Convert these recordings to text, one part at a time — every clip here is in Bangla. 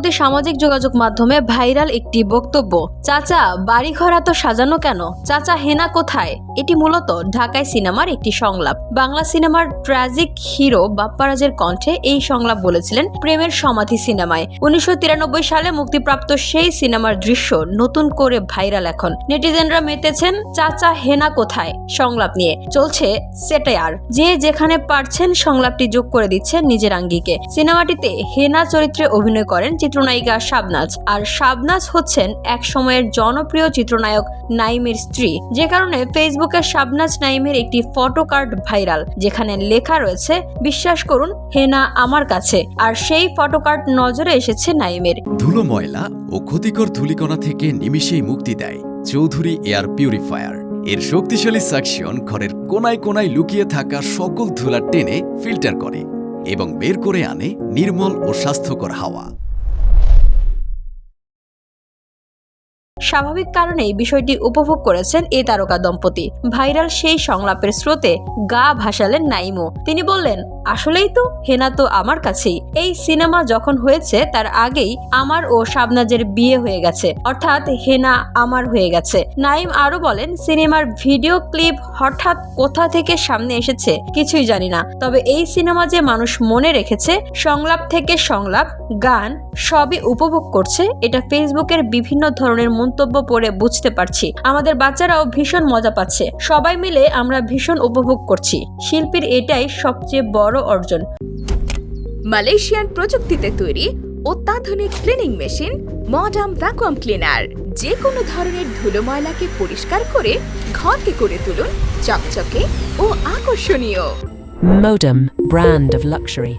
সম্প্রতি সামাজিক যোগাযোগ মাধ্যমে ভাইরাল একটি বক্তব্য, চাচা বাড়িঘর এত সাজানো কেন, চাচা হেনা কোথায়। এটি মূলত ঢাকাই সিনেমার একটি সংলাপ। বাংলা সিনেমার ট্র্যাজিক হিরো বাপ্পারাজের কণ্ঠে এই সংলাপ বলেছিলেন প্রেমের সমাধি সিনেমায়। 1993 সালে মুক্তিপ্রাপ্ত সেই সিনেমার দৃশ্য নতুন করে ভাইরাল এখন। নেটিজেনরা মেতেছেন চাচা হেনা কোথায় সংলাপ নিয়ে। চলছে সেটায়ার, যে যেখানে পারছেন সংলাপটি যোগ করে দিচ্ছেন নিজের আঙ্গিকে। সিনেমাটিতে হেনা চরিত্রে অভিনয় করেন চিত্রনায়িকা শাবনাজ, আর শাবনাজ হচ্ছেন এক সময়ের জনপ্রিয় চিত্রনায়ক নাইমের স্ত্রী। যে কারণে ফেসবুকে শাবনাজ নাইমের একটি ফটো কার্ড ভাইরাল, যেখানে লেখা রয়েছে বিশ্বাস করুন হেনা আমার কাছে। আর সেই ফটো কার্ড নজরে এসেছে নাইমের। ধুলো, ময়লা ও ক্ষতিকর ধূলিকণা থেকে নিমিষেই মুক্তি দেয় চৌধুরী এয়ার পিউরিফায়ার। এর শক্তিশালী সাকশন ঘরের কোনায় কোনায় লুকিয়ে থাকা সকল ধুলা টেনে ফিল্টার করে এবং বের করে আনে নির্মল ও স্বাস্থ্যকর হাওয়া। স্বাভাবিক কারণেই বিষয়টি উপভোগ করেছেন এই তারকা দম্পতি। ভাইরাল সেই সংলাপের স্রোতে গা ভাসালেন নাইমও। তিনি বললেন, আসলেই তো হেনা তো আমার কাছেই। এই সিনেমা যখন হয়েছে তার আগেই আমার ও শাবনাজের বিয়ে হয়ে গেছে, অর্থাৎ হেনা আমার হয়ে গেছে। নাইম আরো বলেন, সিনেমার ভিডিও ক্লিপ হঠাৎ কোথা থেকে সামনে এসেছে কিছুই জানি না, তবে এই সিনেমা যে মানুষ মনে রেখেছে, সংলাপ থেকে সংলাপ, গান সবই উপভোগ করছে, এটা ফেসবুকের বিভিন্ন ধরনের মন্তব্য পড়ে বুঝতে পারছি। আমাদের বাচ্চারাও ভীষণ মজা পাচ্ছে, সবাই মিলে আমরা ভীষণ উপভোগ করছি। শিল্পীর এটাই সবচেয়ে বড় অর্জন। মালয়েশিয়ান প্রযুক্তিতে তৈরি অত্যাধুনিক cleaning machine modern vacuum cleaner যে কোনো ধরনের ধুলো ময়লাকে পরিষ্কার করে ঘরকে করে তুলুন চকচকে ও আকর্ষণীয়। Modem, brand of luxury.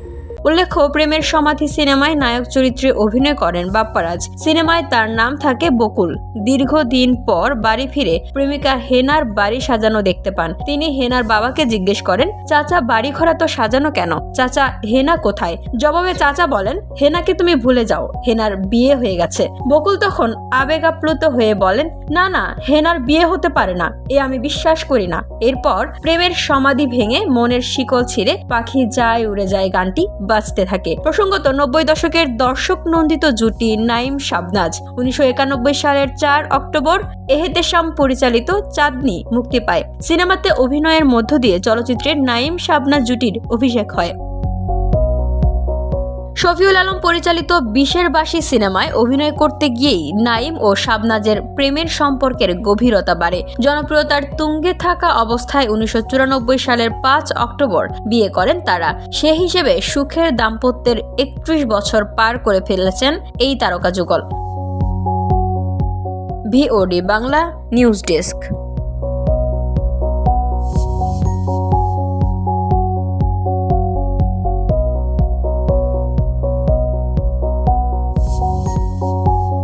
উল্লেখ্য, প্রেমের সমাধি সিনেমায় নায়ক চরিত্রে অভিনয় করেন বাপ্পারাজ। সিনেমায় তার নাম থাকে বকুল। দীর্ঘদিন পর বাড়ি ফিরে প্রেমিকা হেনার বাড়ি সাজানো দেখতে পান। তিনি হেনার বাবাকে জিজ্ঞেস করেন, চাচা বাড়ি ঘর এত সাজানো কেন, চাচা হেনা কোথায়। জবাবে চাচা বলেন, হেনাকে তুমি ভুলে যাও, হেনার বিয়ে হয়ে গেছে। বকুল তখন আবেগ আপ্লুত হয়ে বলেন, না না, হেনার বিয়ে হতে পারে না, এ আমি বিশ্বাস করি না। এরপর প্রেমের সমাধি ভেঙে মনের শিকল ছিঁড়ে পাখি যায় উড়ে যায় গানটি বাজতে থাকে। প্রসঙ্গত 90 দশকের দর্শক নন্দিত জুটি নাইম শাবনাজ 1991 সালের 4 অক্টোবর এহেতেশাম পরিচালিত চাঁদনি মুক্তি পায়। সিনেমাতে অভিনয়ের মধ্য দিয়ে চলচ্চিত্রের নাইম শাবনাজ জুটির অভিষেক হয়। শফিউল আলম পরিচালিত 20-এর বাঁশি সিনেমায় অভিনয় করতে গিয়েই নাইম ও শাবনাজের প্রেমের সম্পর্কের গভীরতা বাড়ে। জনপ্রিয়তার তুঙ্গে থাকা অবস্থায় 1994 সালের 5 অক্টোবর বিয়ে করেন তারা। সে হিসেবে সুখের দাম্পত্যের 31 বছর পার করে ফেলেছেন এই তারকা যুগল। VOD Bangla news desk.